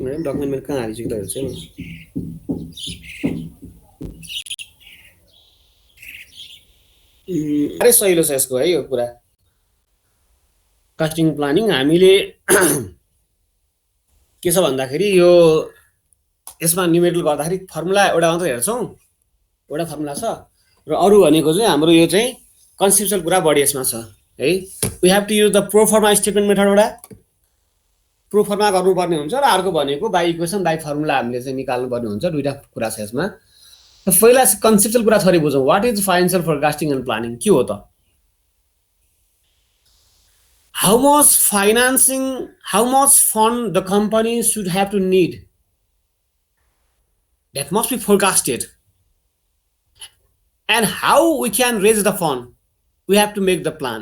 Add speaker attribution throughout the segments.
Speaker 1: Document कहाँ हालिसक्यो त हेर्छु अरे सहिलो छ यसको है यो कुरा कास्टिङ प्लानिङ हामीले के छ भन्दाखेरि यो यसमा न्युमेरिकल गर्दाखेरि फर्मुला एउटा मात्र हेर्छौँ एउटा फर्मुला छ र अरू भनेको चाहिँ हाम्रो यो चाहिँ कन्सेप्चुअल कुरा बढी यसमा छ है we have to use the proforma statement method एउटा प्रोफर्मा गर्नुपर्ने हुन्छ र अर्को भनेको बाई इक्वेसन बाई फर्मुला हामीले चाहिँ निकाल्नुपर्ने हुन्छ दुईटा कुरा छ यसमा पहिला कन्सेप्चुअल कुरा थोरै बुझौँ what is financial forecasting and planning के हो त how much fund the company should have to need that must be forecasted and how we can raise the fund we have to make the plan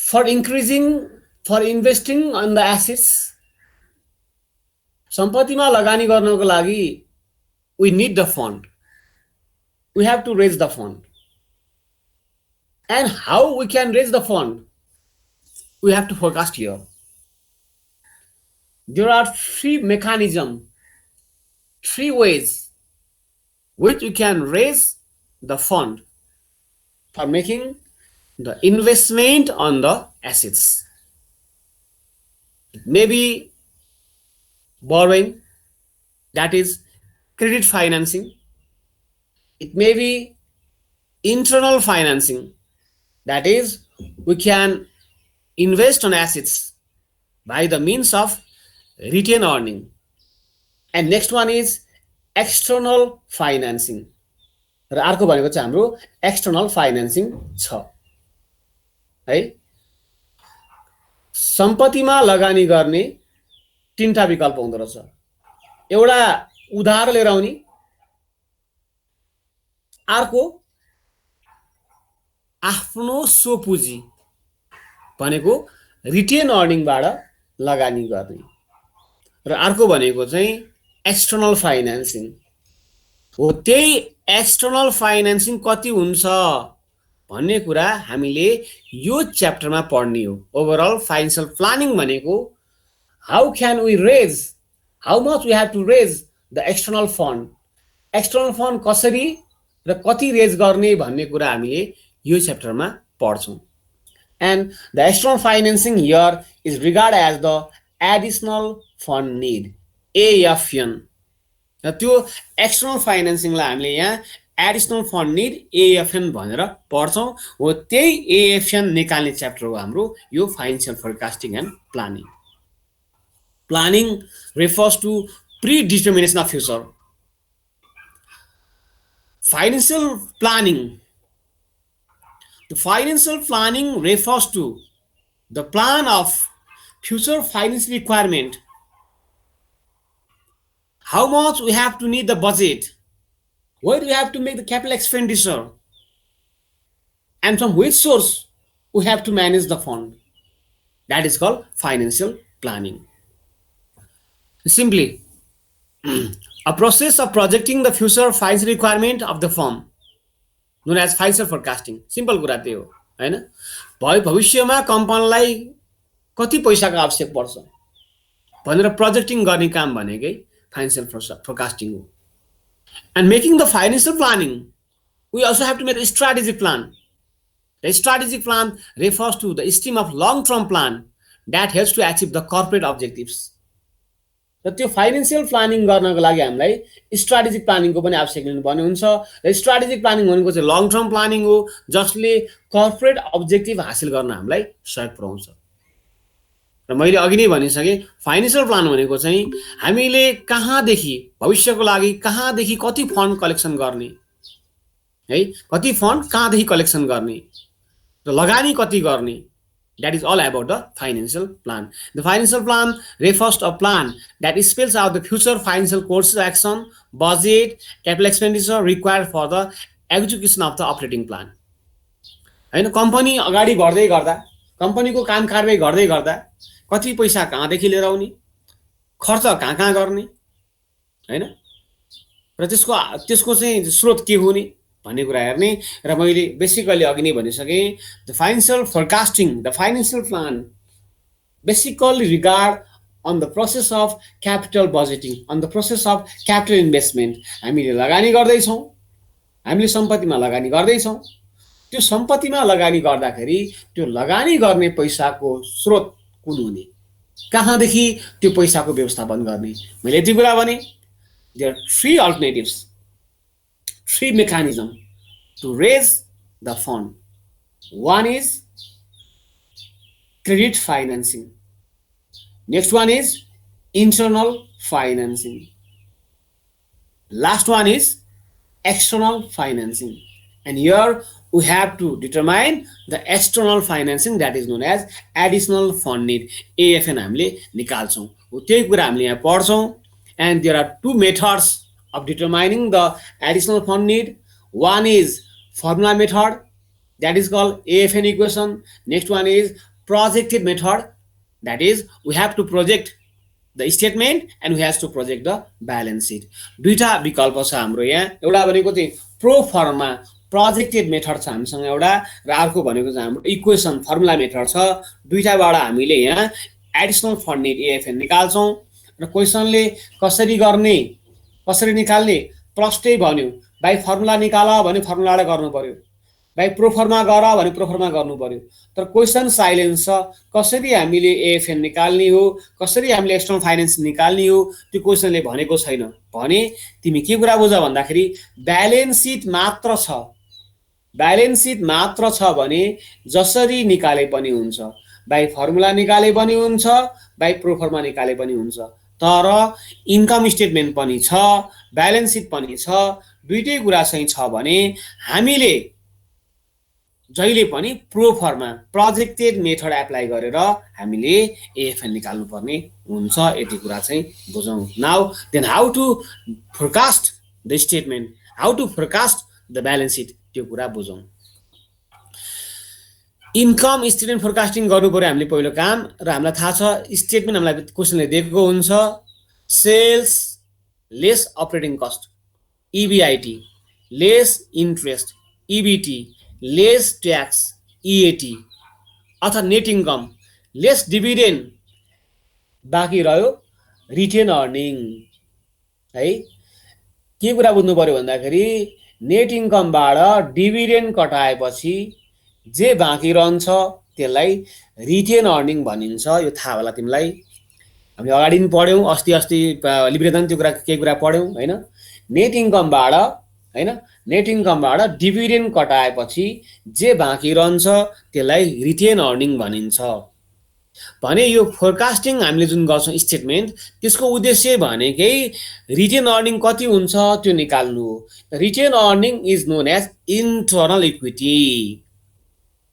Speaker 1: for investing on the assets सम्पत्तिमा लगानी गर्नको लागि we need the fund we have to raise the fund and how we can raise the fund we have to forecast here there are three ways which we can raise the fund for making the investment on the assets it may be borrowing that is credit financing it may be internal financing that is we can invest on assets by the means of retained earning and next one is external financing र अर्को भनेको चाहिँ हाम्रो external financing छ है सम्पत्तिमा लगानी गर्ने तीनटा विकल्प हुँदो रहेछ एउटा उधार लिएर आउने अर्को आफ्नो स्वपुँजी भनेको रिटेन अर्निङबाट लगानी गर्ने र अर्को भनेको चाहिँ एक्सटर्नल फाइनान्सिङ हो त्यही एक्सटर्नल फाइनान्सिङ कति हुन्छ भन्ने कुरा हामीले यो च्याप्टरमा पढ्ने हो ओभरअल फाइनान्शियल प्लानिङ भनेको how can we raise how much we have to raise the external fund कसरी र कति रेज गर्ने भन्ने कुरा हामीले यो च्याप्टरमा पढ्छौं and the external financing here is regarded as the additional fund need AFN र त्यो एक्सटर्नल फाइनान्सिङलाई हामीले यहाँ एडिशनल फन्ड निड AFN भनेर पढ्छौं हो त्यही AFN निकाल्ने च्याप्टर हो हाम्रो यो financial forecasting and planning Planning refers to predetermination of future. Financial planning. The financial planning refers to the plan of future financial requirement. How much we have to need the budget. Where do we have to make the capital expenditure. And from which source we have to manage the fund. That is called financial planning. Simply, a process of projecting the future financial requirement of the firm known as financial forecasting. Simple कुरा त्यही हो हैन भविष्यमा कम्पनीलाई कति पैसाको आवश्यक पर्छ भनेर प्रोजेक्टिङ गर्ने काम भनेकै फाइनान्शियल फोरकास्टिङ हो and making the financial planning we also have to make a strategic plan. The strategic plan refers to the stream of long term plan that helps to achieve the corporate objectives. र त्यो financial planning गर्नको लागि हामीलाई strategic प्लानिङको पनि आवश्यक पर्ने हुन्छ र स्ट्र्याटेजिक प्लानिङ भनेको चाहिँ लङ टर्म प्लानिङ हो जसले कर्पोरेट अब्जेक्टिभ हासिल गर्न हामीलाई सहयोग पुर्याउँछ र मैले अघि नै भनिसके फाइनान्शियल प्लान भनेको चाहिँ हामीले कहाँदेखि भविष्यको लागि कहाँदेखि कति फन्ड कलेक्सन गर्ने है कति फन्ड कहाँदेखि कलेक्सन गर्ने र लगानी कति गर्ने That is all about the financial plan. The financial plan refers to a plan that spells out the future financial courses of action, budget, capital expenditure required for the execution of the operating plan. हैन company अगाडि बढ्दै गर्दा कम्पनीको काम कारबाही गर्दै गर्दा कति पैसा कहाँदेखि लिएर आउने खर्च कहाँ गर्ने हैन र त्यसको चाहिँ स्रोत के हुने भन्ने कुरा हेर्ने र मैले बेसिकली अघि नै भनिसके the financial forecasting the financial plan basically regard on the process of capital budgeting, on the process of capital investment. हामीले लगानी गर्दैछौँ, हामीले सम्पत्तिमा लगानी गर्दैछौँ। त्यो सम्पत्तिमा लगानी गर्दाखेरि त्यो लगानी गर्ने पैसाको स्रोत कुन हुने, कहाँदेखि त्यो पैसाको व्यवस्थापन गर्ने। मैले यति कुरा भने, there are three alternatives, three mechanisms to raise the fund. One is credit financing. Next one is internal financing. Last one is external financing. And here we have to determine the external financing, that is known as additional fund need. AFN हामीले निकाल्छौँ, त्यही कुरा हामीले यहाँ पढ्छौँ। And there are two methods of determining the additional fund need. One is formula method, that is called AFN equation. Next one is projected method, that is we have to project the statement and we have to project the balance sheet. दुईटा विकल्प छ हाम्रो यहाँ। एउटा भनेको चाहिँ pro pharma projected method छ हामीसँग एउटा, र अर्को भनेको चाहिँ हाम्रो इक्वेसन फर्मुला मेथड छ। दुईटाबाट हामीले यहाँ एडिसनल फन्ड निड एएफएन निकाल्छौँ। र क्वेसनले कसरी गर्ने, कसरी निकाल्ने प्रष्टै भन्यो, भाइ फर्मुला निकाल भने फर्मुलाबाट गर्नु पर्यो, भाइ प्रोफर्मा गर भने प्रोफर्मा गर्नु पर्यो। तर क्वेसन साइलेन्स छ, कसरी हामीले एएफएन निकाल्ने हो, कसरी हामीले एक्सटर्नल फाइनेन्स निकाल्ने हो, त्यो क्वेसनले भनेको छैन। भने तिमी के कुरा बुझ भन्दाखेरि ब्यालेन्स सिट मात्र छ, ब्यालेन्स सिट मात्र छ भने जसरी निकाले पनि हुन्छ, भाइ फर्मुला निकाले पनि हुन्छ, भाइ प्रोफर्मा निकाले पनि हुन्छ। तर इन्कम स्टेटमेन्ट पनि छ, ब्यालेन्स सिट पनि छ, दुईटै कुरा चाहिँ छ भने हामीले जहिले पनि प्रोफर्मा प्रोजेक्टेड मेथड एप्लाई गरेर हामीले एएफएन निकाल्नु पर्ने हुन्छ। यति कुरा चाहिँ बुझौँ। Now then how to forecast the statement, how to forecast the balance sheet, त्यो कुरा बुझौँ। इन्कम स्टेटमेन्ट फोरकास्टिङ गर्नु पर्यो हामीले पहिलो काम। र हामीलाई थाहा छ स्टेटमेन्ट हामीलाई क्वेसनले दिएको हुन्छ sales less operating cost EBIT less interest EBT less tax EAT अथवा नेट इन्कम लेस डिभिडेन्ड, बाँकी रह्यो रिटेन अर्निङ है। के कुरा बुझ्नु पर्यो भन्दाखेरि नेट इन्कमबाट डिभिडेन्ड कटाएपछि जे बाँकी रहन्छ त्यसलाई रिटेन अर्निङ भनिन्छ। यो थाहा होला तिमीलाई, हामीले अगाडि पनि पढ्यौँ, अस्ति लिब्रेदन त्यो कुरा केही कुरा पढ्यौँ होइन। नेट इन्कमबाट होइन, नेट इन्कमबाट डिभिडेन्ड कटाएपछि जे बाँकी रहन्छ त्यसलाई रिटेन अर्निङ भनिन्छ। भने यो फोरकास्टिङ हामीले जुन गर्छौँ स्टेटमेन्ट, त्यसको उद्देश्य भनेकै रिटेन अर्निङ कति हुन्छ त्यो निकाल्नु हो। Retain earning is known as internal equity.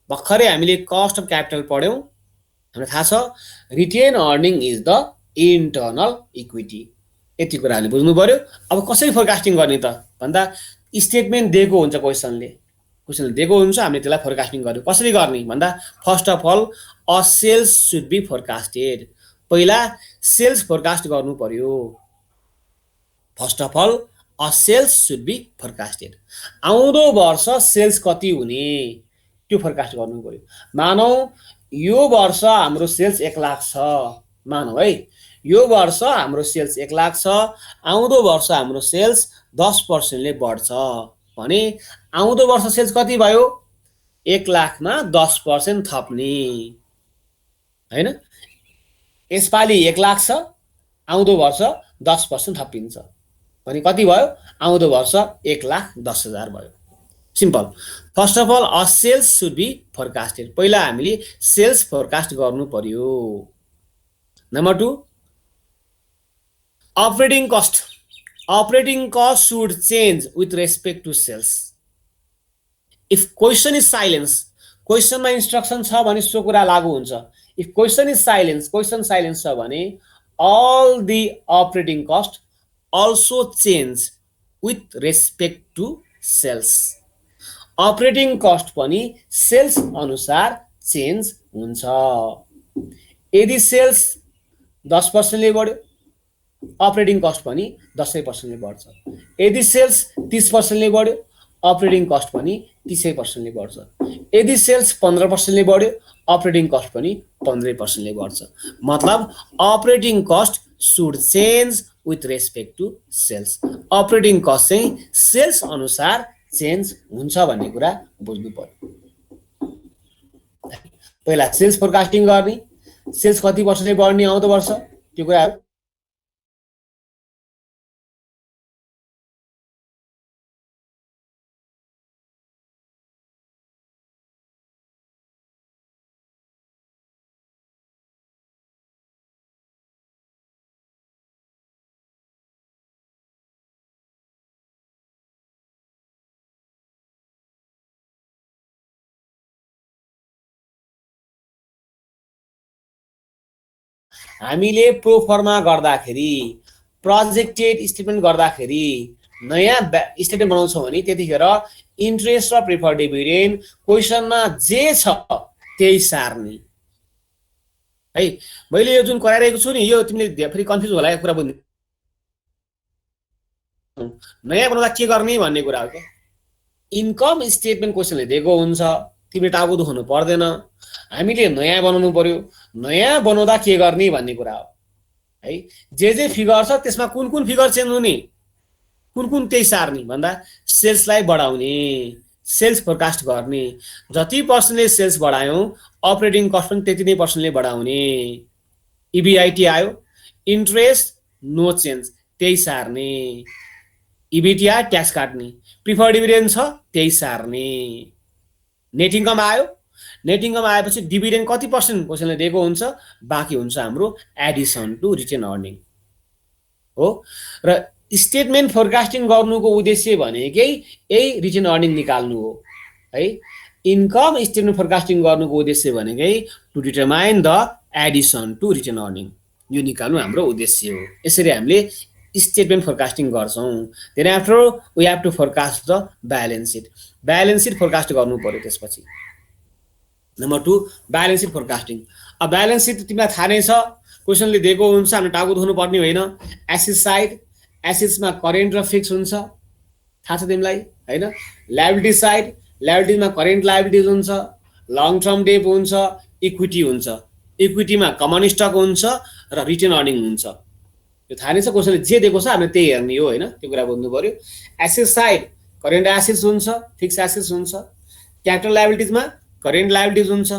Speaker 1: भर्खरै हामीले कस्ट अफ क्यापिटल पढ्यौँ, हामीलाई थाहा छ retain earning is the internal equity. यति कुरा हामीले बुझ्नु पर्यो। अब कसरी फोरकास्टिङ गर्ने त भन्दा स्टेटमेन्ट दिएको हुन्छ, क्वेसनले दिएको हुन्छ, हामीले त्यसलाई फोरकास्टिङ गर्यो। कसरी गर्ने भन्दा first of all a sales should be forecasted. पहिला सेल्स फोरकास्ट गर्नु पर्यो। First of all a sales should be forecasted. आउँदो वर्ष सेल्स कति हुने त्यो फोरकास्ट गर्नु पर्यो। मानौ यो वर्ष हाम्रो सेल्स 1 लाख छ, मानौ है यो वर्ष हाम्रो सेल्स 1 लाख छ, आउँदो वर्ष हाम्रो सेल्स 10% बढ्छ भने आउँदो वर्ष सेल्स कति भयो, 1 लाखमा 10% थप्ने हैन। यसपालि 1 लाख छ, आउँदो वर्ष 10% थपिन्छ भने कति भयो, आउँदो वर्ष 1,10,000 भयो। Simple. First of all a sales should be forecasted. पहिला हामीले सेल्स फोरकास्ट गर्नु पर्यो। Number 2 operating cost. Operating cost should change with respect to sales. If question is silence, question मा instruction छ भने सो कुरा लागू हुन्छ। If question is silence, question silence छ भने all the operating cost also change with respect to sales. Operating cost पनि sales अनुसार change हुन्छ। यदि sales 10% ले बढ्यो, अपरेटिङ कस्ट पनि 10% ले बढ्छ। यदि सेल्स 30% ले बढ्यो, अपरेटिङ कस्ट पनि 30% ले बढ्छ। यदि सेल्स 15% ले बढ्यो अपरेटिङ कस्ट पनि 15% ले बढ्छ। मतलब operating cost should change with respect to sales. Operating cost चाहिँ सेल्स अनुसार चेन्ज हुन्छ भन्ने कुरा बुझ्नु पर्यो। पहिला सेल्स फोरकास्टिङ गर्ने, सेल्स कति वर्षले बढ्ने आउँदो वर्ष त्यो कुराहरु हामीले प्रोफर्मा गर्दाखेरि प्रोजेक्टेड स्टेटमेन्ट गर्दाखेरि नयाँ स्टेटमेन्ट बनाउँछौँ भने त्यतिखेर इन्ट्रेस्ट र प्रिफर्ड डिभिडेन्ड क्वेसनमा जे छ त्यही सार्ने है। मैले यो जुन कराइरहेको छु नि यो तिमीले फेरि कन्फ्युज होला यो कुरा बुझ्नु। नयाँ बनाउँदा के गर्ने भन्ने कुरा हो क्या। इन्कम स्टेटमेन्ट क्वेसनले दिएको हुन्छ, तिमीले टाउको दुखाउनु पर्दैन, हामीले नयाँ बनाउनु पर्यो। नयाँ बनाउँदा के गर्ने भन्ने कुरा हो है। जे फिगर छ त्यसमा कुन कुन फिगर चेन्ज हुने, कुन कुन त्यही सार्ने भन्दा सेल्सलाई बढाउने, सेल्स फोरकास्ट गर्ने। जति पर्सेन्टले सेल्स बढायौँ अपरेटिङ कस्ट पनि त्यति नै पर्सेन्टले बढाउने। इबिआइटी आयो, इन्ट्रेस्ट नो चेन्ज त्यही सार्ने। इबिटिआर ट्याक्स काट्ने, प्रिफर्ड डिभिडेन्ड छ त्यही सार्ने। नेट इन्कम आयो, नेट इन्कम आएपछि डिभिडेन्ड कति पर्सेन्ट क्वेसनले दिएको हुन्छ, बाँकी हुन्छ हाम्रो एडिसन टु रिटेन अर्निङ हो। र स्टेटमेन्ट फोरकास्टिङ गर्नुको उद्देश्य भनेकै यही रिटेन अर्निङ निकाल्नु हो है। इन्कम स्टेटमेन्ट फोरकास्टिङ गर्नुको उद्देश्य भनेकै to determine the addition to retain earning, यो निकाल्नु हाम्रो उद्देश्य हो। यसरी हामीले स्टेटमेन्ट फोरकास्टिङ गर्छौँ। Then after we have to forecast the balance sheet. Balance sheet forecast गर्नु पर्यो। त्यसपछि नम्बर 2 ब्यालेन्स सिट फोरकास्टिङ। अब ब्यालेन्स सिट तिमीलाई थाहा नै छ, क्वेसनले दिएको हुन्छ, हामीले टाउको दुख्नु पर्ने होइन। एसेट साइड, एसेट्समा करेन्ट र फिक्स हुन्छ, थाहा छ तिमीलाई होइन। लायबिलिटी साइड, लायबिलिटीमा करेन्ट लायबिलिटिज हुन्छ, लङ टर्म डेट हुन्छ, इक्विटी हुन्छ। इक्विटीमा कमन स्टक हुन्छ र रिटेन अर्निङ हुन्छ। यो थाहा नै छ, क्वेसनले जे दिएको छ हामीले त्यही हेर्ने हो होइन, त्यो कुरा बुझ्नु पर्यो। एसेट साइड करेन्ट एसेट्स हुन्छ, फिक्स एसेट्स हुन्छ। क्यापिटल लायबिलिटिजमा करेन्ट लायबिलिटिज हुन्छ,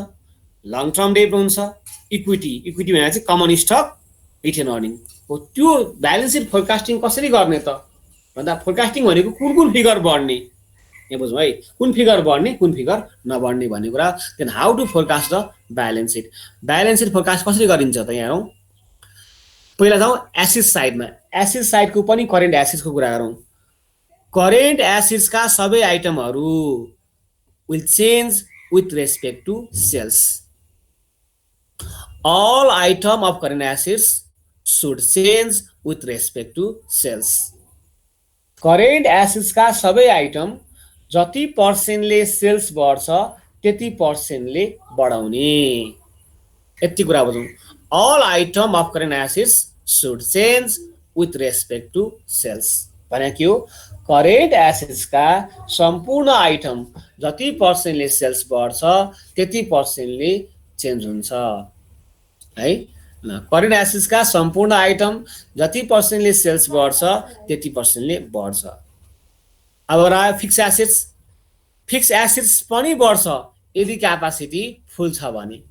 Speaker 1: लङ टर्म डेट हुन्छ, इक्विटी, इक्विटी भनेको चाहिँ कमन स्टक, रिटेन अर्निङ हो। त्यो ब्यालेन्स सिट फोरकास्टिङ कसरी गर्ने त भन्दा फोरकास्टिङ भनेको कुन कुन फिगर बढ्ने यहाँ बुझौँ है, कुन फिगर बढ्ने कुन फिगर नबढ्ने भन्ने कुरा। Then how to forecast the balance sheet. Balance sheet forecast कसरी गरिन्छ त यहाँ हेरौँ। पहिला जाउँ एसेट साइडमा। एसेट साइडको पनि करेन्ट एसेट्सको कुरा गरौँ। करेन्ट एसेट्सका सबै आइटमहरू will change with respect to sales. All item of current assets should change with respect to sales. Current assets का सबै आइटम जति पर्सेन्टले सेल्स बढ्छ त्यति पर्सेन्टले बढाउने। यति कुरा बुझौँ। All item of current assets should change with respect to sales भने के हो, करेन्ट एसेट्सका सम्पूर्ण आइटम जति पर्सेन्टले सेल्स बढ्छ त्यति पर्सेन्टले चेन्ज हुन्छ है। करेन्ट एसेट्सका सम्पूर्ण आइटम जति पर्सेन्टले सेल्स बढ्छ त्यति पर्सेन्टले बढ्छ। अब रह्यो फिक्स एसेट्स। फिक्स एसेट्स पनि बढ्छ यदि क्यापासिटी फुल छ भने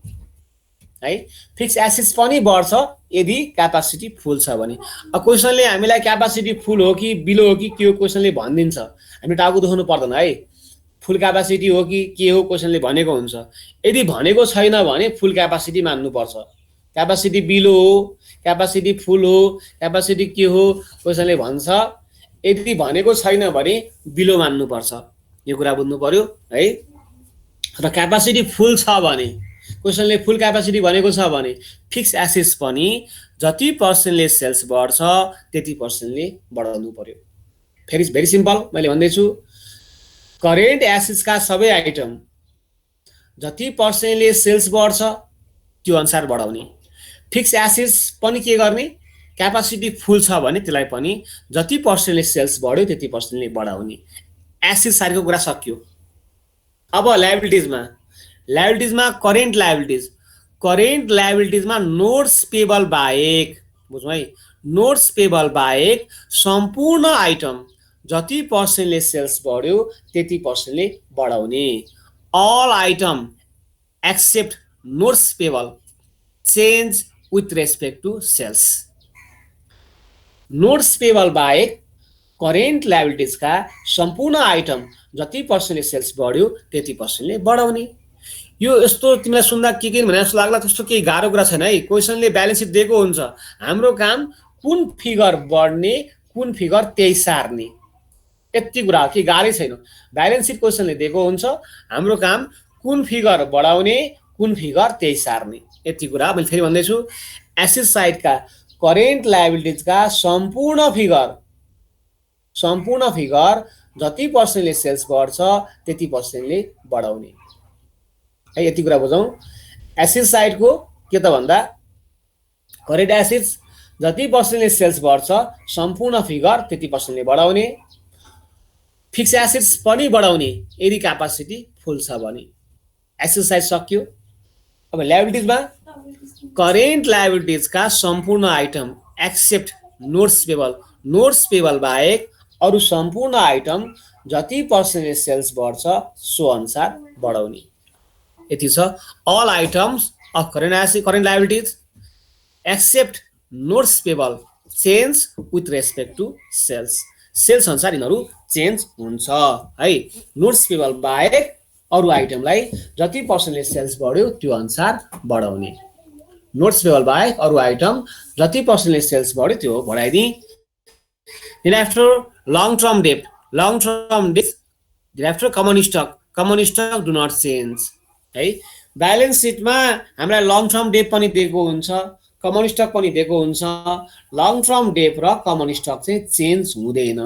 Speaker 1: है। फिक्स एसेट्स पनि बढ्छ यदि क्यापासिटी फुल छ भने। अब क्वेसनले हामीलाई क्यापासिटी फुल हो कि बिलो हो कि के हो क्वेसनले भनिदिन्छ, हामी टाउको दुखाउनु पर्दैन है। फुल क्यापासिटी हो कि के हो क्वेसनले भनेको हुन्छ। यदि भनेको छैन भने फुल क्यापासिटी मान्नुपर्छ। क्यापासिटी बिलो हो, क्यापासिटी फुल हो, क्यापासिटी के हो क्वेसनले भन्छ। यदि भनेको छैन भने बिलो मान्नुपर्छ, यो कुरा बुझ्नु पर्यो है। र क्यापासिटी फुल छ भने क्वेसनले फुल क्यापासिटी भनेको छ भने फिक्स एसेट्स पनि जति पर्सेन्टले सेल्स बढ्छ त्यति पर्सेन्टले बढाउनु पर्यो। फेरि भेरी सिम्पल मैले भन्दैछु, करेन्ट एसेट्सका सबै आइटम जति पर्सेन्टले सेल्स बढ्छ त्यो अनुसार बढाउने। फिक्स एसेट्स पनि के गर्ने, क्यापासिटी फुल छ भने त्यसलाई पनि जति पर्सेन्टले सेल्स बढ्यो त्यति पर्सेन्टले बढाउने। एसेट साइडको कुरा सकियो। अब लायबिलिटिजमा करेन्ट लायबिलिटिजमा नोट्स पेबल बाहेक, बुझ्यौ है, नोट्स पेबल बाहेक सम्पूर्ण आइटम जति पर्सेन्टले सेल्स बढ्यो त्यति पर्सेन्टले बढाउने। All item except notes payable change with respect to sales. Notes payable बाहेक करेन्ट लायबिलिटिजका सम्पूर्ण आइटम जति पर्सेन्टले सेल्स बढ्यो त्यति पर्सेन्टले बढाउने। यो यस्तो तिमीलाई सुन्दा के भने जस्तो लाग्ला, त्यस्तो केही गाह्रो कुरा छैन है। क्वेसनले ब्यालेन्स सिट दिएको हुन्छ, हाम्रो काम कुन फिगर बढ्ने कुन फिगर त्यही सार्ने, यति कुरा हो, कि गाह्रै छैन। ब्यालेन्स सिट क्वेसनले दिएको हुन्छ, हाम्रो काम कुन फिगर बढाउने कुन फिगर त्यही सार्ने, यति कुरा। मैले फेरि भन्दैछु, एसेट साइडका करेन्ट लायबिलिटिजका सम्पूर्ण फिगर जति पर्सेन्टले सेल्स बढ्छ त्यति पर्सेन्टले बढाउने है, यति कुरा बुझौँ। एसेट साइडको के त भन्दा करेन्ट एसेट्स जति पर्सेन्टले सेल्स बढ्छ सम्पूर्ण फिगर त्यति पर्सेन्टले बढाउने। फिक्स एसेट्स पनि बढाउने यदि क्यापासिटी फुल छ भने। एसेट साइड सक्यो। अब लायबिलिटिजमा करेन्ट लायबिलिटिजका सम्पूर्ण आइटम एक्सेप्ट नोट्स पेबल बाहेक अरू सम्पूर्ण आइटम जति पर्सेन्टेज सेल्स बढ्छ सो अनुसार बढाउने, यति छ। All items of current liabilities except notes payable change with respect to sales अनुसार यिनीहरू चेन्ज हुन्छ है। नोट्स पेबल बाहेक अरू आइटमलाई जति पर्सेन्टले सेल्स बढ्यो त्यो अनुसार बढाउने। नोट्स पेबल बाहेक अरू आइटम जति पर्सेन्टले सेल्स बढ्यो त्यो बढाइदिए। Then after long term debt, then after common stock do not change है। ब्यालेन्स सिटमा हामीलाई लङ टर्म डेट पनि दिएको हुन्छ, कमन स्टक पनि दिएको हुन्छ। लङ टर्म डेट र कमन स्टक चाहिँ चेन्ज हुँदैन,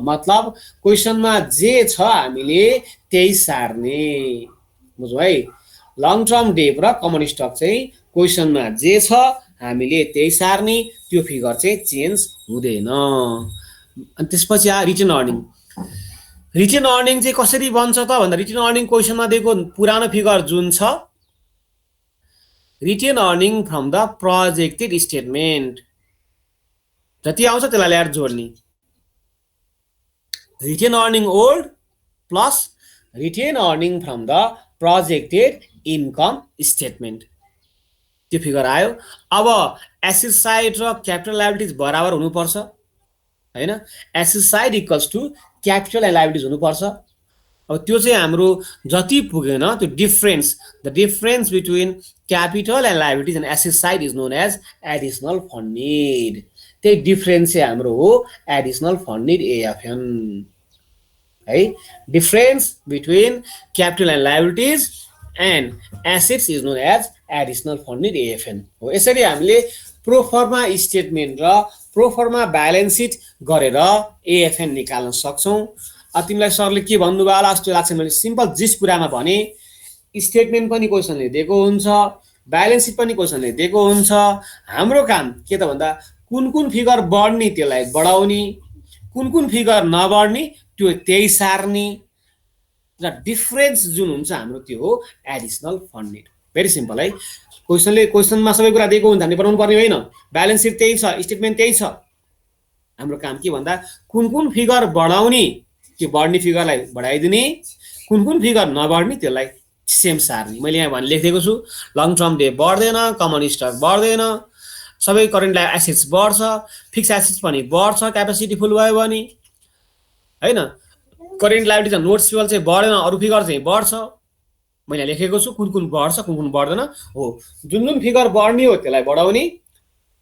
Speaker 1: मतलब क्वेसनमा जे छ हामीले त्यही सार्ने, बुझ्यौ है। लङ टर्म डेट र कमन स्टक चाहिँ क्वेसनमा जे छ हामीले त्यही सार्ने, त्यो फिगर चाहिँ चेन्ज हुँदैन। अनि त्यसपछि रिटेन अर्निङ चाहिँ कसरी बन्छ त भन्दा, रिटेन अर्निङ क्वेसनमा दिएको पुरानो फिगर जुन छ, retain earning from the projected statement जति आउँछ त्यसलाई ल्याएर जोड्ने। Retain earning old plus retain earning from the projected income statement, त्यो फिगर आयो। अब एसेट साइड र क्यापिटल लायबिलिटिज बराबर हुनुपर्छ हैन। Asset side equals to capital and liabilities हुनुपर्छ। अब त्यो चाहिँ हाम्रो जति पुगेन त्यो the difference between capital and liabilities and asset side is known as additional fund need. त्यही डिफरेन्स चाहिँ हाम्रो हो एडिसनल फन्ड निड एएफएन है। Difference between capital and liabilities and assets is known as additional fund need AFN हो। यसरी हामीले proforma statement र proforma balance sheet गरेर एएफएन निकाल्न सक्छौँ। तिमीलाई सरले के भन्नुभयो होला जस्तो लाग्छ, मैले सिम्पल जिस कुरामा भने स्टेटमेन्ट पनि क्वेसनले दिएको हुन्छ, ब्यालेन्स सिट पनि क्वेसनले दिएको हुन्छ। हाम्रो काम के त भन्दा कुन फिगर बढ्ने त्यसलाई बढाउने, कुन फिगर नबढ्ने त्यो त्यही सार्ने, र डिफरेन्स जुन हुन्छ हाम्रो त्यो हो additional fund need. Very simple है। क्वेसनमा सबै कुरा दिएको हुन्छ, हामीले बनाउनु पर्ने होइन। ब्यालेन्स सिट त्यही छ, स्टेटमेन्ट त्यही छ। हाम्रो काम के भन्दा कुन फिगर बढाउने त्यो बढ्ने फिगरलाई बढाइदिने, कुन फिगर नबढ्ने त्यसलाई सेम सार्ने। मैले यहाँ लेखिदिएको छु, लङ टर्म डेट बढ्दैन, कमन स्टक बढ्दैन, सबै करेन्ट एसेट्स बढ्छ, फिक्स एसेट्स पनि बढ्छ क्यापेसिटी फुल भयो भने हैन। करेन्ट लायबिलिटिज नोट्स पेबल चाहिँ बढ्दैन, अरू फिगर चाहिँ बढ्छ। मैले लेखेको छु कुन बढ्छ कुन बढ्दैन हो। जुन फिगर बढ्ने हो त्यसलाई बढाउने,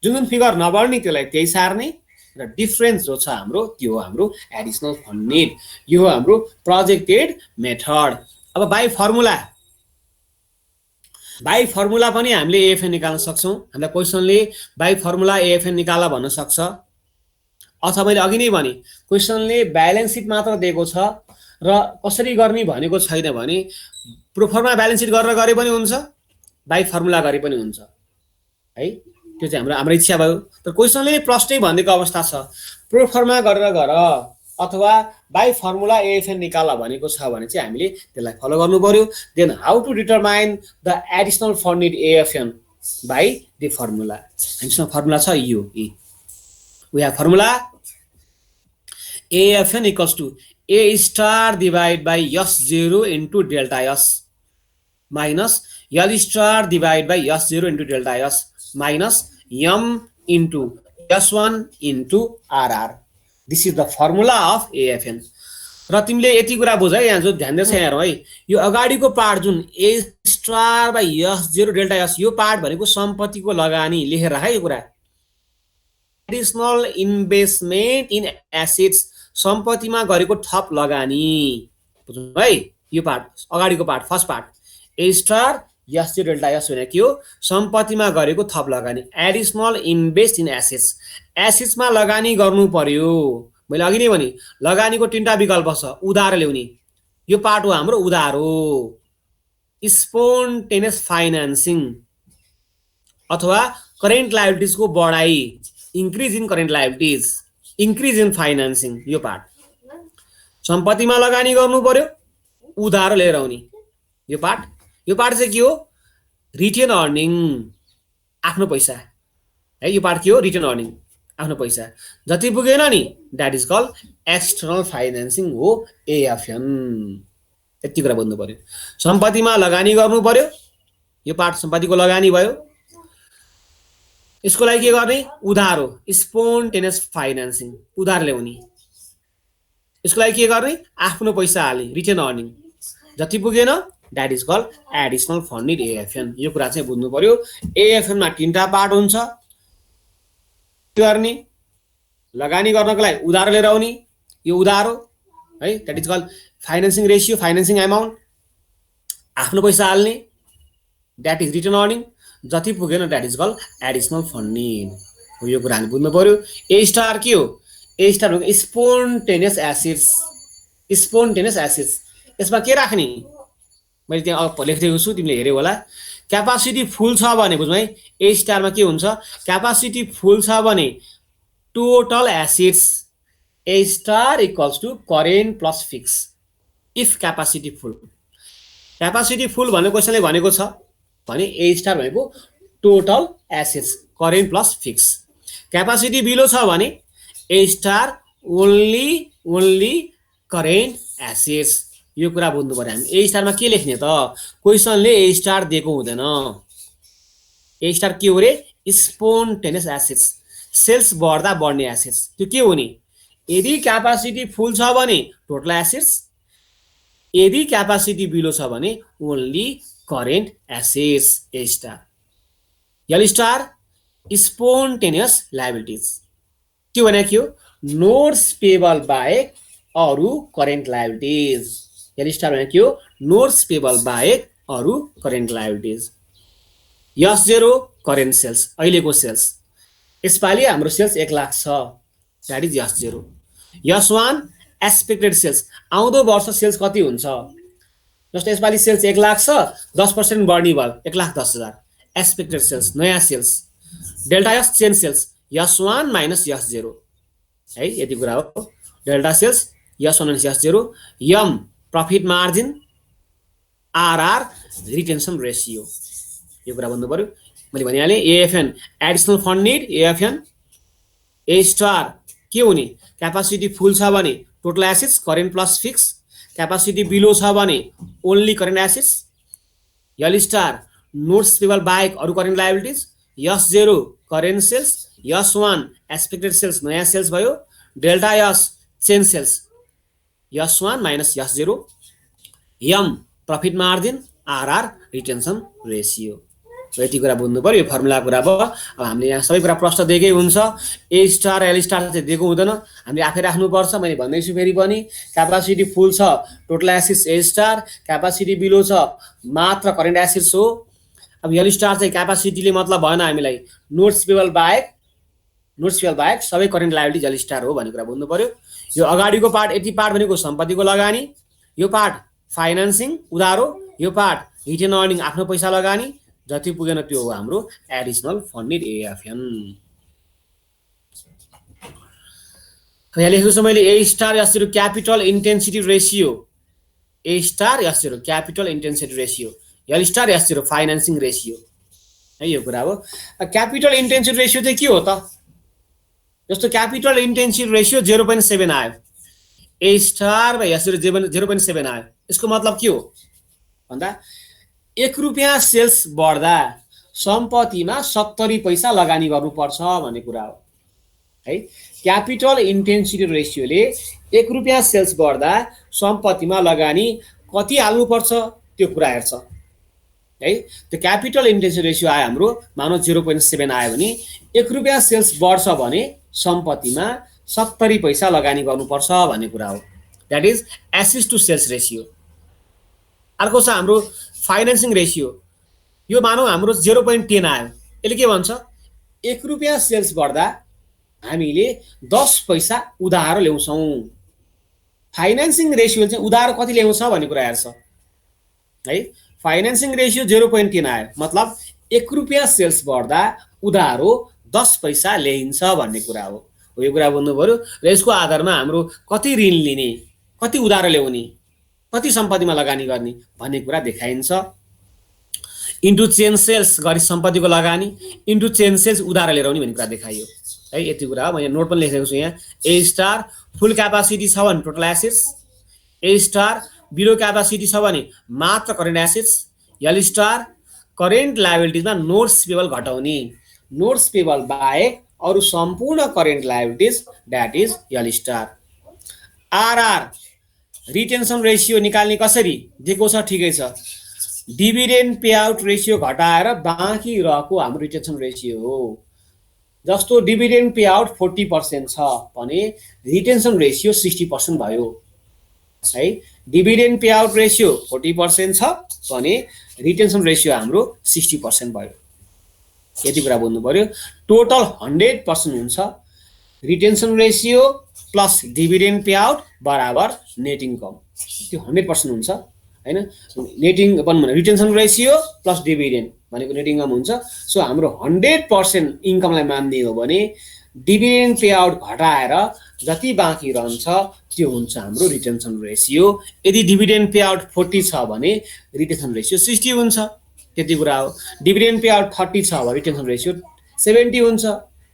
Speaker 1: जुन फिगर नबढ्ने त्यसलाई त्यही सार्ने, र डिफरेन्स जो छ हाम्रो त्यो हो हाम्रो एडिसनल फन्ड निड। यो हो हाम्रो प्रोजेक्टेड मेथड। अब बाइ फर्मुला पनि हामीले एएफएन निकाल्न सक्छौँ। हामीलाई क्वेसनले बाइ फर्मुला एएफएन निकाल भन्न सक्छ, अथवा मैले अघि नै भने क्वेसनले ब्यालेन्स सिट मात्र दिएको छ र कसरी गर्ने भनेको छैन भने प्रोफर्मा ब्यालेन्स सिट गरेर गरे पनि हुन्छ, बाइ फर्मुला गरे पनि हुन्छ है। त्यो चाहिँ हाम्रो इच्छा भयो। तर क्वेसनले प्रश्नै भनिदिएको अवस्था छ, प्रोफर्मा गरेर गर अथवा बाई फर्मुला एएफएन निकाल भनेको छ भने चाहिँ हामीले त्यसलाई फलो गर्नु पर्यो. Then how to determine the additional fund need AFN by the formula. हामीसँग फर्मुला छ यो. We have formula AFN equals to A star divided by S0 into delta S minus L star divided by S0 into delta S minus M into S1 into RR. This is the formula of AFN. र तिमीले यति कुरा बुझ है, यहाँ जो ध्यान दिएर हेरौ है, यो अगाडिको पार्ट जुन A star by S0 delta S यो पार्ट भनेको सम्पत्तिको लगानी लेखेर राख यो कुरा. एडिसनल इन्भेस्टमेन्ट इन एसेट्स सम्पत्तिमा गरेको थप लगानी बुझ्नु है. यो पार्ट अगाडिको part first part A star S0 delta S भनेको के हो? सम्पत्तिमा गरेको थप लगानी. एडिसनल इन्भेस्ट इन एसेट्स, एसेट्समा लगानी गर्नु पर्यो. मैले अघि नै भने लगानीको तीनटा विकल्प छ. उधार ल्याउने, यो पार्ट हो हाम्रो उधार हो. स्पोन्टेनियस फाइनान्सिङ अथवा करेन्ट लायबिलिटिज को बढाई, increase in current liabilities, increase in financing. यो पार्ट सम्पत्तिमा लगानी गर्नु पर्यो, उधारो लिएर आउने. यो पार्ट चाहिँ के हो? रिटेन अर्निङ, आफ्नो पैसा है. यो पार्ट के हो? रिटेन अर्निङ, आफ्नो पैसा. जति पुगेन नि that is called external financing हो एएफएन. यति कुरा बुझ्नु पर्यो. सम्पत्तिमा लगानी गर्नु पर्यो, यो पार्ट सम्पत्तिको लगानी भयो. यसको लागि के गर्ने? उधार हो, स्पोन्टेनियस फाइनान्सिङ, उधार ल्याउने. यसको लागि के गर्ने? आफ्नो पैसा हाल्ने, रिटेन अर्निङ. जति पुगेन that is called additional fund need AFN. यो कुरा चाहिँ बुझ्नु पर्यो. एएफएन मा तीनटा पार्ट हुन्छ. गर्ने लगानी गर्नको लागि उधार लिएर आउने, यो उधार हो है. That is called financing ratio, financing amount. आफ्नो पैसा हाल्ने दैट इज रिटेन अर्निङ. जति पुगेन that is called additional fund need. यो कुरा हामी बुझ्नु पर्यो. ए स्टार के हो? ए स्टार भनेको स्पोन्टेनियस एसेट्स. स्पोन्टेनियस एसेट्स यसमा के राख्ने? मैले त्यहाँ अब लेखिदिएको छु, तिमीले हेर्यौ होला. क्यापासिटी फुल छ भने बुझ्नु है. ए स्टारमा के हुन्छ? क्यापासिटी फुल छ भने total assets a star equals to current plus fixed. If capacity full, capacity full भन्ने क्वेसनले भनेको छ भने ए स्टार भनेको total assets current plus fixed. Capacity below छ भने a star only current assets. यो कुरा बुझ्नु पर्यो हामी. ए स्टारमा के लेख्ने त? क्वेसनले ए स्टार दिएको हुँदैन. ए स्टार के हो रे? स्पोन्टेनियस एसेट्स, सेल्स बढ्दा बढ्ने एसेट्स. त्यो के हो नि? यदि क्यापासिटी फुल छ भने टोटल एसेट्स, यदि क्यापासिटी बिलो छ भने only current assets. A star. L star spontaneous liabilities. त्यो भने के हो? नोट्स पेबल बाहेक अरु करेन्ट लायबिलिटिज. एल स्टार भने के हो? नोट्स पेबल बाहेक अरु current liabilities. S0 current sales, अहिलेको सेल्स. यसपालि हाम्रो सेल्स 1 लाख छ, that is S0. S1 expected sales, आउँदो वर्ष सेल्स कति हुन्छ? जस्तो यसपालि सेल्स 1 लाख छ, 10% बढ्ने भयो, 1,10,000. एक्सपेक्टेड सेल्स, नयाँ sales. Delta S change sales, S1 minus S0 है. यति कुरा हो. Delta sales S1 minus S0. M profit margin, RR retention ratio. यो कुरा भन्नु पर्यो. मैले भनिहालेँ AFN additional fund need AFN. A star के हुने? क्यापासिटी फुल छ भने total assets current plus fixed. Capacity below छ भने only current assets. L star notes payable बाहेक अरु current liabilities. S0 current sales. S1 expected sales, नयाँ sales भयो. Delta S change sales, S1 minus S0. M profit margin, RR retention ratio. यति कुरा बुझ्नु पर्यो. यो फर्मुला कुरा भयो. अब हामीले यहाँ सबै कुरा प्रश्न दिएकै हुन्छ. ए स्टार एल स्टार चाहिँ दिएको हुँदैन, हामीले आफै राख्नुपर्छ. मैले भन्दैछु फेरि पनि, क्यापासिटी फुल छ total assets a star, capacity below छ मात्र करेन्ट एसेट्स हो. अब एल स्टार चाहिँ क्यापासिटीले मतलब भएन हामीलाई. नोट्स पेबल बाहेक सबै करेन्ट लायबिलिटिज एल स्टार हो भन्ने कुरा बुझ्नु पर्यो. यो अगाडिको पार्ट, यति पार्ट भनेको सम्पत्तिको लगानी, यो पार्ट फाइनान्सिङ उधार हो, यो पार्ट रिटेन अर्निङ आफ्नो पैसा लगानी. जति पुगेन त्यो हो हाम्रो एडिसनल फन्ड निड एएफएन. यहाँ लेखेको छु मैले a star S0 capital intensity ratio, a star S0 capital intensity ratio, l star S0 financing ratio है, यो कुरा हो। क्यापिटल इन्टेन्सिटी रेसियो चाहिँ के हो त? जस्तो क्यापिटल इन्टेन्सिटी रेसियो 0.7 आयो, ए स्टार बाई S0 0.7 आयो, यसको मतलब के हो भन्दा 1 रुपियाँ सेल्स बढ्दा सम्पत्तिमा 70 पैसा लगानी गर्नुपर्छ भन्ने कुरा हो है। क्यापिटल इन्टेन्सिटी रेसियोले 1 रुपियाँ सेल्स बढ्दा सम्पत्तिमा लगानी कति हाल्नुपर्छ त्यो कुरा हेर्छ है। त्यो क्यापिटल इन्टेन्सिटी रेसियो आयो हाम्रो, मानव 0.7 आयो भने 1 रुपियाँ सेल्स बढ्छ भने सम्पत्तिमा 70 पैसा लगानी गर्नुपर्छ भन्ने कुरा हो। That is assets to sales ratio. अर्को छ हाम्रो फाइनेन्सिङ रेसियो, यो मानौ हाम्रो 0.10 आयो, यसले के भन्छ 1 रुपियाँ सेल्स बढ्दा हामीले 10 पैसा उधारो ल्याउँछौँ। फाइनेन्सिङ रेसियो चाहिँ उधारो कति ल्याउँछ भन्ने कुरा हेर्छ है। फाइनेन्सिङ रेसियो 0.10 आयो, मतलब 1 रुपियाँ सेल्स बढ्दा उधारो 10 पैसा ल्याइन्छ भन्ने कुरा हो। यो कुरा बुझ्नु पर्यो र यसको आधारमा हाम्रो कति ऋण लिने, कति उधारो ल्याउने, कति सम्पत्तिमा लगानी गर्ने भन्ने कुरा देखाइन्छ। इन्टु चेन सेल्स गरी सम्पत्तिको लगानी, इन्टु चेन सेल्स उधारो लिएर आउने भन्ने कुरा देखाइयो है। यति कुरा हो। म यहाँ नोट पनि लेखेको छु यहाँ। ए स्टार फुल क्यापासिटी छ भने total assets, a star below capacity छ भने मात्र current assets, l star current लायबिलिटिजमा नोट्स पेबल घटाउने, नोट्स पेबल बाहेक अरू सम्पूर्ण current liabilities that is l star. RR retention ratio निकाल्ने कसरी दिएको छ ठिकै छ, डिभिडेन्ड पेआउट रेसियो घटाएर बाँकी रहेको हाम्रो रिटेन्सन रेसियो हो। जस्तो डिभिडेन्ड पेआउट 40% छ भने रिटेन्सन रेसियो 60% भयो है। डिभिडेन्ड पेआउट रेसियो 40% छ भने रिटेन्सन रेसियो हाम्रो 60% भयो। यति कुरा बुझ्नु पर्यो। टोटल 100% हुन्छ, retention ratio plus dividend payout बराबर नेट इन्कम, त्यो 100% हुन्छ हैन। नेट इन्कम भने रिटेन्सन रेसियो प्लस डिभिडेन्ड भनेको नेट इन्कम हुन्छ। सो हाम्रो 100% इन्कमलाई मान्ने हो भने डिभिडेन्ड पेआउट घटाएर जति बाँकी रहन्छ त्यो हुन्छ हाम्रो रिटेन्सन रेसियो। यदि डिभिडेन्ड पेआउट 40 छ भने रिटेन्सन रेसियो 60 हुन्छ, त्यति कुरा हो। डिभिडेन्ड पेआउट 30 छ भने रिटेन्सन रेसियो 70 हुन्छ,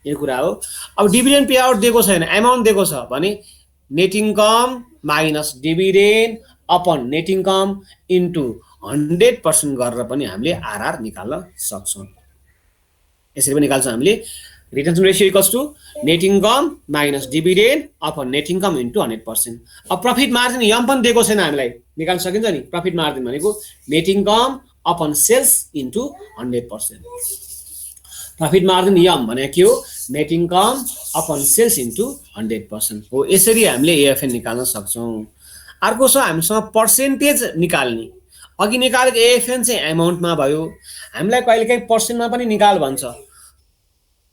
Speaker 1: यो कुरा हो। अब डिभिडेन्ड पेआउट दिएको छैन, एमाउन्ट दिएको छ भने net income minus dividend upon net income into 100% गरेर पनि हामीले आरआर निकाल्न सक्छौँ। यसरी पनि निकाल्छौँ हामीले। Retention ratio equals to net income minus dividend upon net income into 100%। अब प्रफिट मार्जिन यम पनि दिएको छैन हामीलाई, निकाल्न सकिन्छ नि। प्रफिट मार्जिन भनेको net income upon sales into 100%। Profit margin M भनेको के हो, net income upon sales into 100% हो। यसरी हामीले एएफएन निकाल्न सक्छौँ। अर्को छ हामीसँग पर्सेन्टेज निकाल्ने। अघि निकालेको एएफएन चाहिँ एमाउन्टमा भयो, हामीलाई कहिलेकाहीँ पर्सेन्टमा पनि निकाल भन्छ।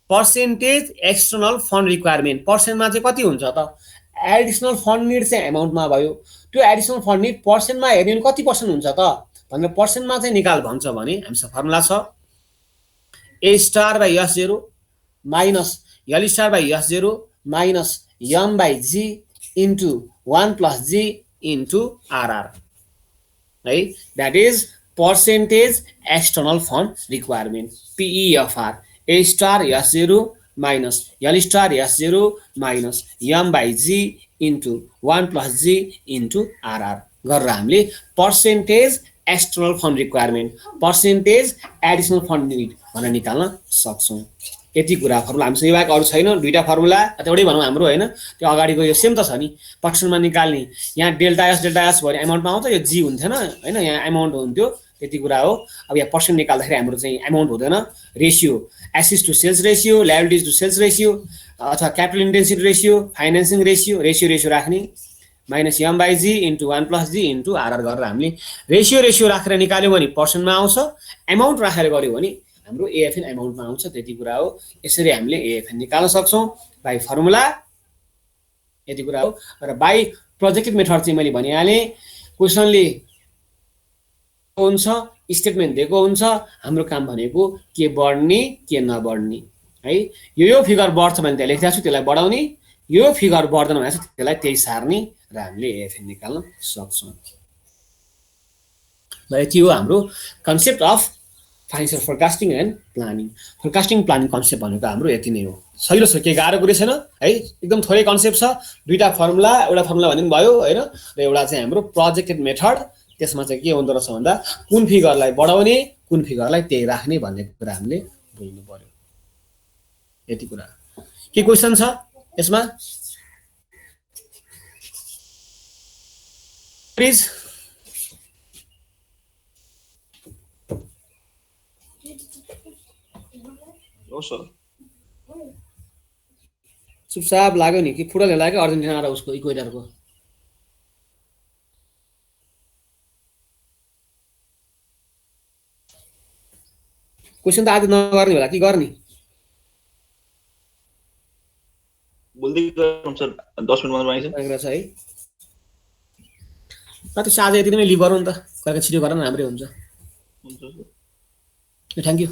Speaker 1: पर्सेन्टेज एक्सटर्नल फन्ड रिक्वायरमेन्ट, पर्सेन्टमा चाहिँ कति हुन्छ त? एडिसनल फन्ड निड चाहिँ एमाउन्टमा भयो, त्यो एडिसनल फन्ड निड पर्सेन्टमा हेर्ने कति पर्सेन्ट हुन्छ त भनेर पर्सेन्टमा चाहिँ निकाल भन्छ भने हामीसँग फर्मुला छ A star by S0 minus L star by S0 minus M by G into 1 plus G into RR है। That is percentage external fund requirement, PEFR। A star S0 minus L star S0 minus M by G into 1 plus G into RR गरेर हामीले percentage external fund requirement, percentage additional fund need भनेर निकाल्न सक्छौँ। यति कुरा formula हामीसँग यो बाहेक अरू छैन। दुईवटा फर्मुला एउटै भनौँ हाम्रो होइन, त्यो अगाडिको यो सेम त छ नि। पर्सेन्टमा निकाल्ने यहाँ डेल्टा एस भयो एमाउन्टमा आउँछ, यो जी हुन्थेन होइन, यहाँ एमाउन्ट हुन्थ्यो, त्यति कुरा हो। अब यहाँ पर्सेन्ट निकाल्दाखेरि हाम्रो चाहिँ एमाउन्ट हुँदैन। Ratio assets to sales ratio, liabilities to sales ratio अथवा capital intensity ratio, financing ratio, ratio राख्ने minus M by G into 1 plus G into RR गरेर हामीले रेसियो राखेर निकाल्यो भने पर्सेन्टमा आउँछ, एमाउन्ट राखेर गऱ्यो भने हाम्रो एएफएन एमाउन्टमा आउँछ, त्यति कुरा हो। यसरी हामीले एएफएन निकाल्न सक्छौँ बाई फर्मुला, यति कुरा हो। र बाई प्रोजेक्टेड मेथड चाहिँ मैले भनिहालेँ, क्वेसनले हुन्छ, स्टेटमेन्ट दिएको हुन्छ, हाम्रो काम भनेको के बढ्ने के नबढ्ने है। यो फिगर बढ्छ भने त्यहाँ लेखिरहेको छु त्यसलाई बढाउने, यो फिगर बढ्दैन भनेको छ त्यसलाई त्यही सार्ने र हामीले एएफएन निकाल्न सक्छौँ। ल यति हो हाम्रो concept of financial forecasting and planning. Forecasting planning concept भनेको हाम्रो यति नै हो। सजिलो छ, केही गाह्रो कुरै छैन है, एकदम थोरै कन्सेप्ट छ। दुईटा फर्मुला, एउटा फर्मुला भने पनि भयो होइन, र एउटा चाहिँ हाम्रो प्रोजेक्टेड मेथड। त्यसमा चाहिँ के हुँदो रहेछ भन्दा कुन फिगरलाई बढाउने कुन फिगरलाई त्यही राख्ने भन्ने कुरा हामीले बुझ्नु पर्यो। यति कुरा। के क्वेसन छ यसमा प्लिज? चुपचाप लाग्यो नि कि फुटबल लाग्यो अर्जेन्टिना र उसको इक्वेडरको? क्वेसन त आज नगर्ने होला कि गर्ने?
Speaker 2: बोल्दै गरौँ सर, 10 मिनेट मात्र बाँकी छ
Speaker 1: है। ल त्यो आज यति नै लिभ गरौँ नि त, कहिले छिटो गर न, राम्रै हुन्छ। Thank you.